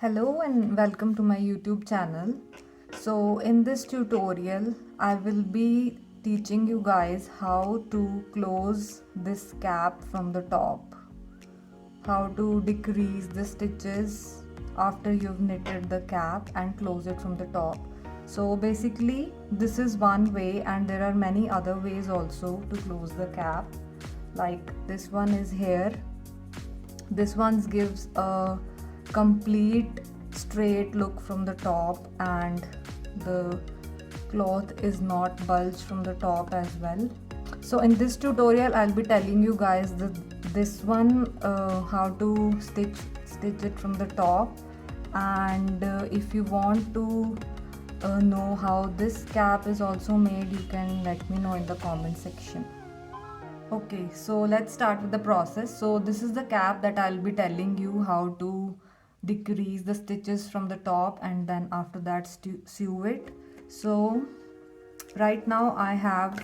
Hello and welcome to my YouTube channel. So in this tutorial I will be teaching you guys how to close this cap from the top, how to decrease the stitches after you've knitted the cap and close it from the top. So basically this is one way, and there are many other ways also to close the cap. Like this one is here. This one gives a complete straight look from the top, and the cloth is not bulged from the top as well. So in this tutorial I'll be telling you guys this one how to stitch it from the top, and if you want to know how this cap is also made, you can let me know in the comment section. Okay, so let's start with the process. So this is the cap that I'll be telling you how to decrease the stitches from the top, and then after that sew it. So right now I have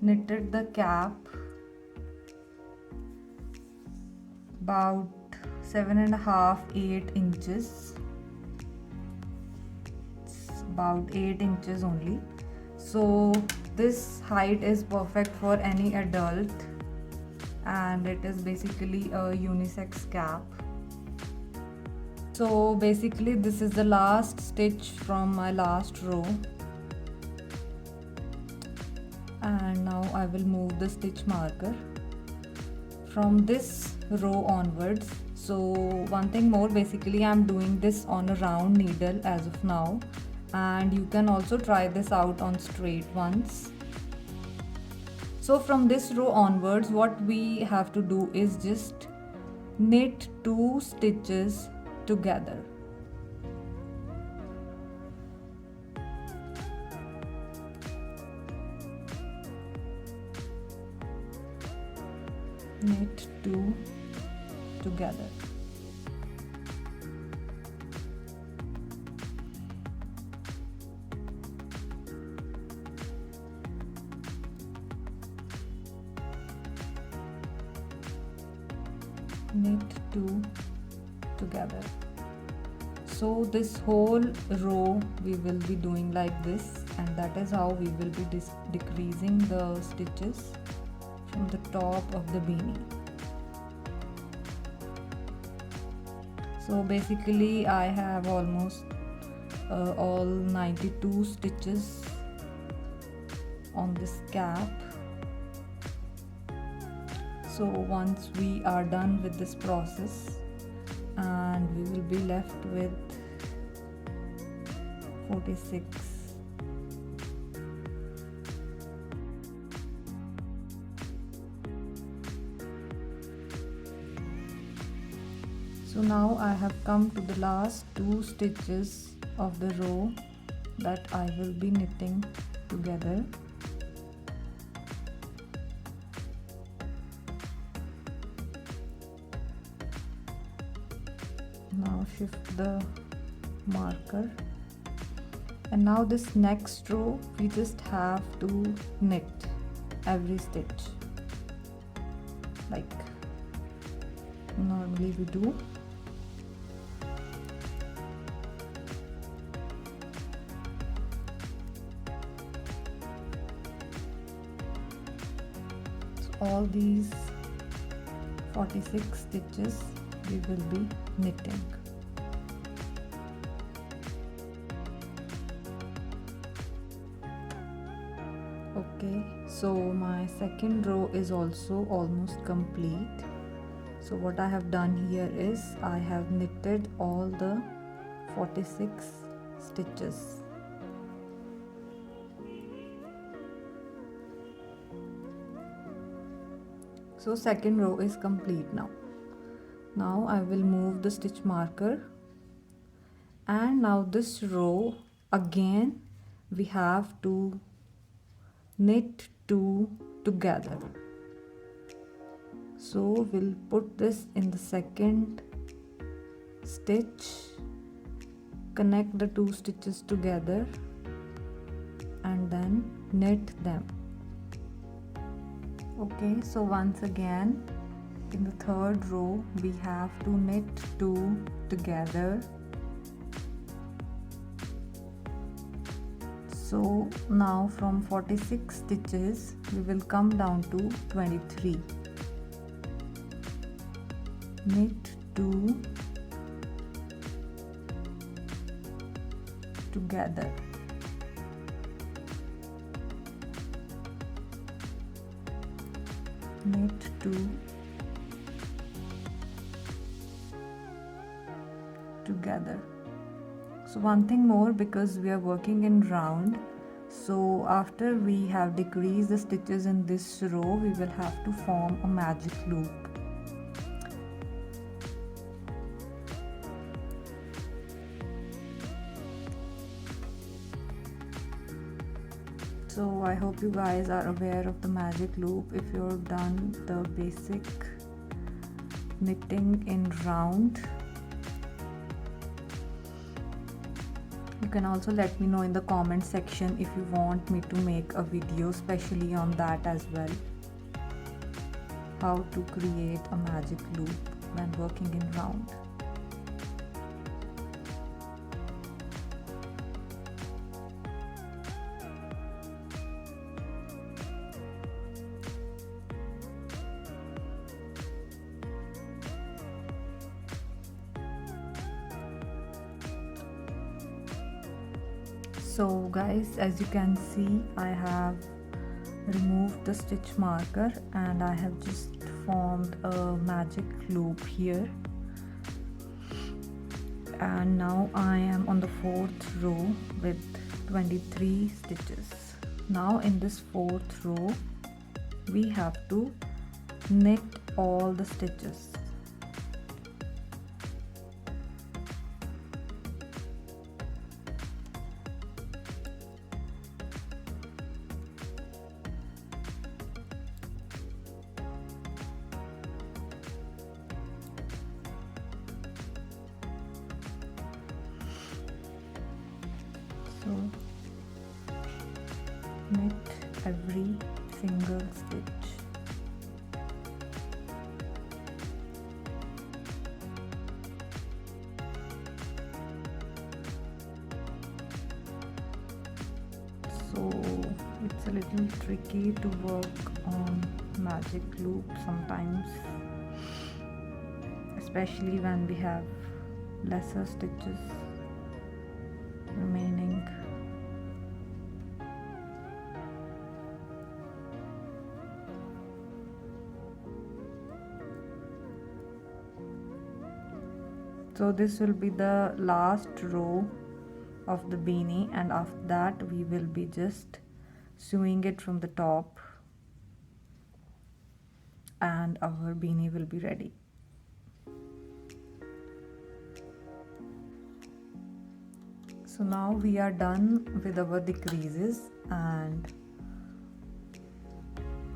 knitted the cap about 7.5 8 inches. It's about 8 inches only. So this height is perfect for any adult, and it is basically a unisex cap. So basically this is the last stitch from my last row, and now I will move the stitch marker from this row onwards. So one thing more, basically I'm doing this on a round needle as of now, and you can also try this out on straight ones. So from this row onwards, what we have to do is just knit 2 stitches together. Knit 2 together. Knit 2 together. So this whole row we will be doing like this, and that is how we will be decreasing the stitches from the top of the beanie. So basically I have almost all 92 stitches on this cap. So once we are done with this process, and we will be left with 46. So now I have come to the last 2 stitches of the row that I will be knitting together. Now shift the marker, and now this next row we just have to knit every stitch like normally we do. So all these 46 stitches we will be knitting. Okay, so my second row is also almost complete. So what I have done here is I have knitted all the 46 stitches. So second row is complete now. Now I will move the stitch marker, and now this row again we have to knit 2 together. So we'll put this in the second stitch, connect the 2 stitches together, and then knit them. Okay, so once again in the third row we have to knit 2 together. So now from 46 stitches we will come down to 23. Knit 2 together. Knit 2 together. So one thing more, because we are working in round, so after we have decreased the stitches in this row, we will have to form a magic loop. So I hope you guys are aware of the magic loop if you've done the basic knitting in round. You can also let me know in the comment section if you want me to make a video specially on that as well. How to create a magic loop when working in round. So guys, as you can see, I have removed the stitch marker and I have just formed a magic loop here. And now I am on the 4th row with 23 stitches. Now in this 4th row, we have to knit all the stitches. So knit every single stitch. So it's a little tricky to work on magic loop sometimes, especially when we have lesser stitches remaining. So this will be the last row of the beanie, and after that we will be just sewing it from the top and our beanie will be ready. So now we are done with our decreases, and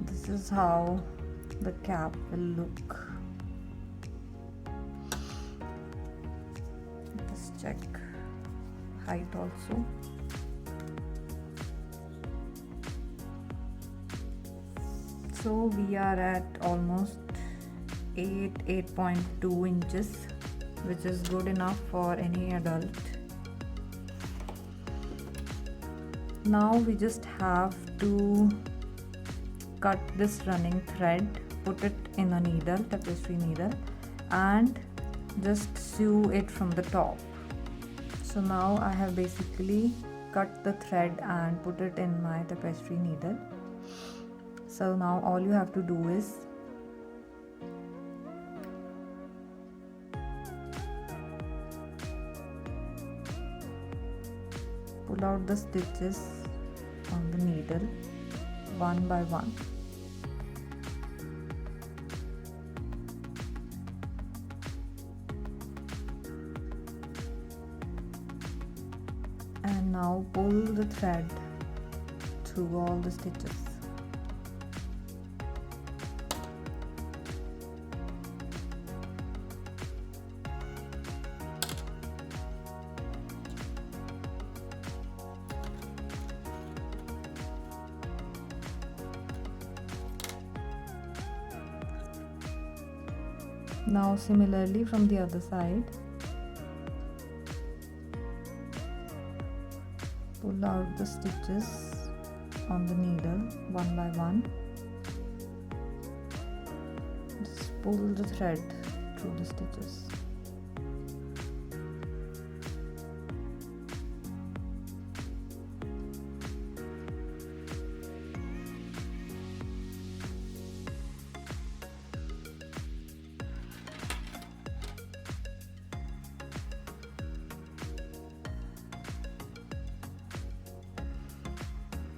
this is how the cap will look. Let's check height also. So we are at almost 8.2 inches, which is good enough for any adult. Now we just have to cut this running thread, put it in a needle, tapestry needle, and just sew it from the top. So now I have basically cut the thread and put it in my tapestry needle. So now all you have to do is pull out the stitches on the needle one by one. And now pull the thread through all the stitches. Now similarly from the other side, pull out the stitches on the needle one by one. Just pull the thread through the stitches.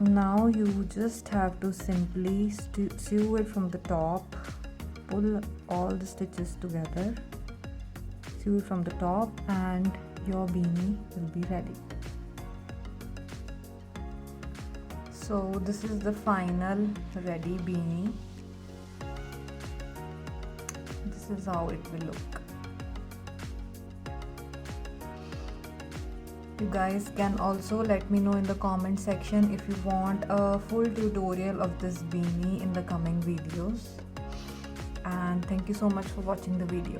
Now you just have to simply sew it from the top. Pull all the stitches together, sew it from the top, and your beanie will be ready. So this is the final ready beanie. This is how it will look. You guys can also let me know in the comment section if you want a full tutorial of this beanie in the coming videos. And thank you so much for watching the video.